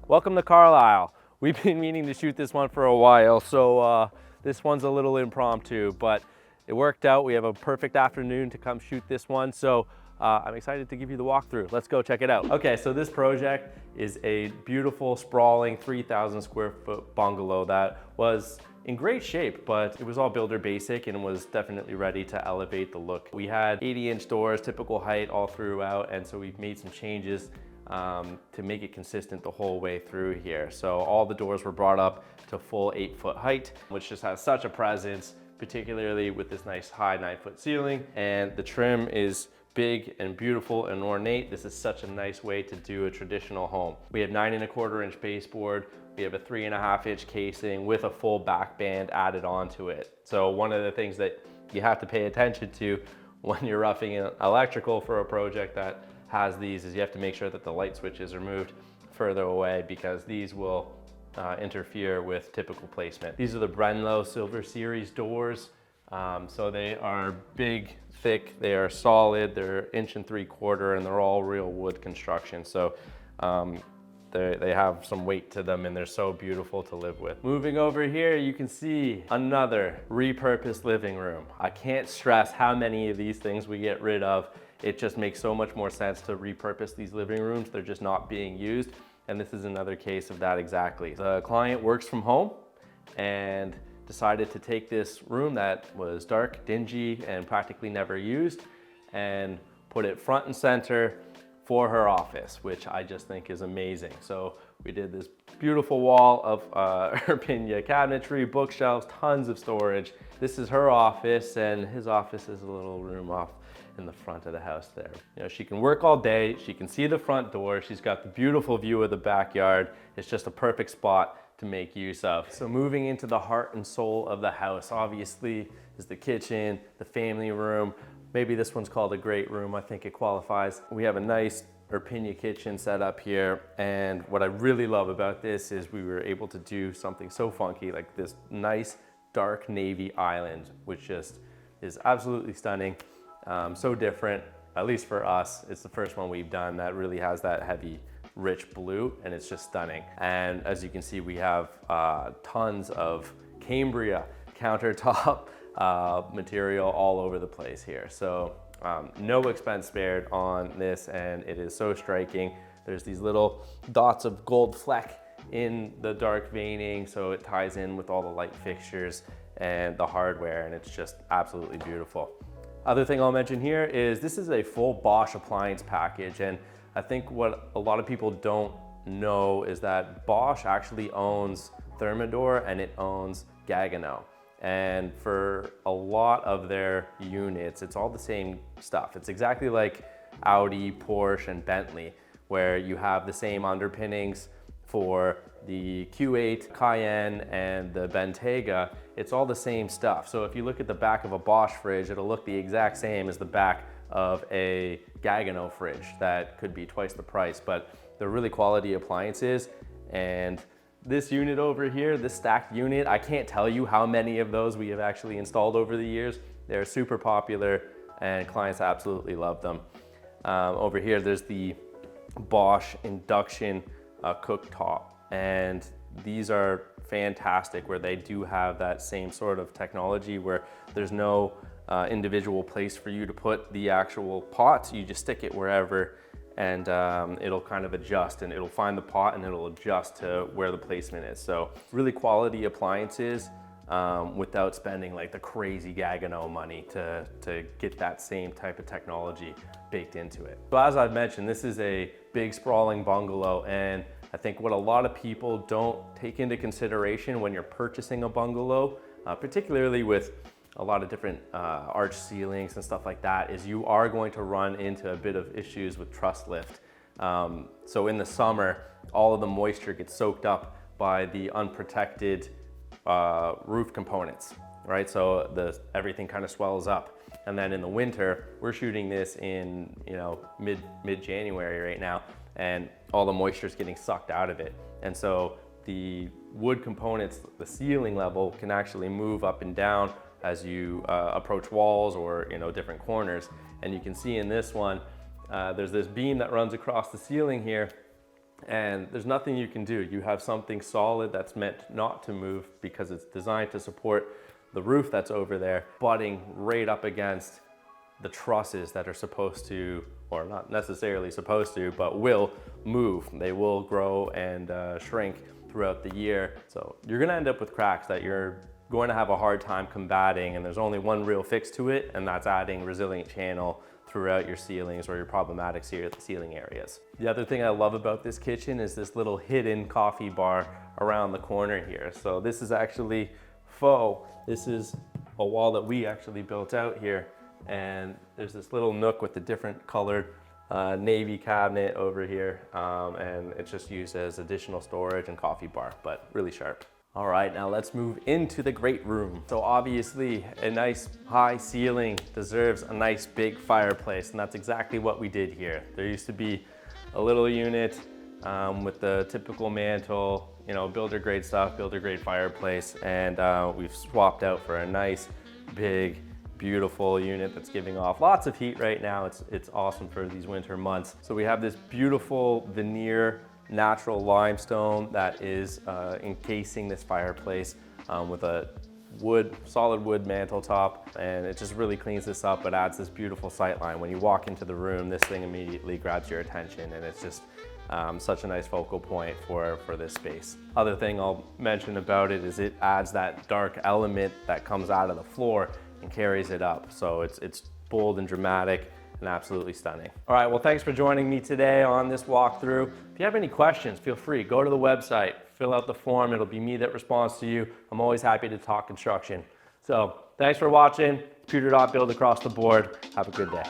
Welcome to Carlisle. We've been meaning to shoot this one for a while, so this one's a little impromptu, but it worked out. We have a perfect afternoon to come shoot this one, so I'm excited to give you the walkthrough. Let's go check it out. Okay, so this project is a beautiful, sprawling 3,000 square foot bungalow that was in great shape, but it was all builder basic and was definitely ready to elevate the look. We had 80-inch doors, typical height all throughout, and so we've made some changes to make it consistent the whole way through here. So all the doors were brought up to full 8-foot height, which just has such a presence, particularly with this nice high 9-foot ceiling. And the trim is big and beautiful and ornate. This is such a nice way to do a traditional home. We have 9¼ inch baseboard. We have a 3.5-inch casing with a full back band added onto it. So one of the things that you have to pay attention to when you're roughing in electrical for a project that has these is you have to make sure that the light switches are moved further away, because these will interfere with typical placement. These are the Brenlo Silver Series doors. So they are big, thick, they are solid, they're 1.75 inches, and they're all real wood construction. So they have some weight to them and they're so beautiful to live with. Moving over here, you can see another repurposed living room. I can't stress how many of these things we get rid of. It just makes so much more sense to repurpose these living rooms. They're just not being used. And this is another case of that exactly. The client works from home and decided to take this room that was dark, dingy, and practically never used and put it front and center for her office, which I just think is amazing. So we did this beautiful wall of Erpinia cabinetry, bookshelves, tons of storage. This is her office, and his office is a little room off in the front of the house there. You know, she can work all day, she can see the front door, she's got the beautiful view of the backyard. It's just a perfect spot to make use of. So moving into the heart and soul of the house, obviously, is the kitchen, the family room. Maybe this one's called a great room. I think it qualifies. We have a nice Erpinia kitchen set up here. And what I really love about this is we were able to do something so funky, like this nice dark navy island, which just is absolutely stunning. So different, at least for us. It's the first one we've done that really has that heavy, rich blue, and it's just stunning. And as you can see, we have tons of Cambria countertop material all over the place here. So no expense spared on this, and it is so striking. There's these little dots of gold fleck in the dark veining, so it ties in with all the light fixtures and the hardware, and it's just absolutely beautiful. Other thing I'll mention here is this is a full Bosch appliance package, and I think what a lot of people don't know is that Bosch actually owns Thermador and it owns Gaggenau. And for a lot of their units, it's all the same stuff. It's exactly like Audi, Porsche, and Bentley, where you have the same underpinnings for the Q8, Cayenne, and the Bentayga. It's all the same stuff. So if you look at the back of a Bosch fridge, it'll look the exact same as the back of a Gaggenau fridge that could be twice the price, but they're really quality appliances. And this unit over here, this stacked unit, I can't tell you how many of those we have actually installed over the years. They're super popular and clients absolutely love them. Over here, there's the Bosch induction cooktop, and these are fantastic, where they do have that same sort of technology where there's no individual place for you to put the actual pot. You just stick it wherever, and it'll kind of adjust, and it'll find the pot and it'll adjust to where the placement is. So really quality appliances without spending like the crazy Gaggenau money to get that same type of technology baked into it. So as I've mentioned, this is a big sprawling bungalow, and I think what a lot of people don't take into consideration when you're purchasing a bungalow, particularly with a lot of different arch ceilings and stuff like that, is you are going to run into a bit of issues with truss lift. So in the summer, all of the moisture gets soaked up by the unprotected roof components, right? So everything kind of swells up. And then in the winter, we're shooting this in, mid-January right now, and all the moisture is getting sucked out of it. And so the wood components, the ceiling level, can actually move up and down as you approach walls or different corners. And you can see in this one, there's this beam that runs across the ceiling here, And there's nothing you can do. You have something solid that's meant not to move because it's designed to support the roof that's over there, butting right up against the trusses that are supposed to, or not necessarily supposed to, but will move. They will grow and shrink throughout the year. So you're gonna end up with cracks that you're going to have a hard time combating, and there's only one real fix to it, and that's adding resilient channel throughout your ceilings or your problematic ceiling areas. The other thing I love about this kitchen is this little hidden coffee bar around the corner here. So this is actually faux. This is a wall that we actually built out here, and there's this little nook with the different colored navy cabinet over here, and it's just used as additional storage and coffee bar, but really sharp. All right, now let's move into the great room. So obviously a nice high ceiling deserves a nice big fireplace, and that's exactly what we did here. There used to be a little unit with the typical mantle, you know, builder grade stuff, builder grade fireplace, and we've swapped out for a nice big beautiful unit that's giving off lots of heat right now. It's awesome for these winter months. So we have this beautiful veneer natural limestone that is encasing this fireplace with a solid wood mantle top, and it just really cleans this up. It adds this beautiful sight line. When you walk into the room, this thing immediately grabs your attention, and it's just such a nice focal point for this space. Other thing I'll mention about it is it adds that dark element that comes out of the floor and carries it up. So it's bold and dramatic and absolutely stunning. All right, well, thanks for joining me today on this walkthrough. If you have any questions, feel free, go to the website, fill out the form. It'll be me that responds to you. I'm always happy to talk construction. So thanks for watching. Pewter Dot Build across the board. Have a good day.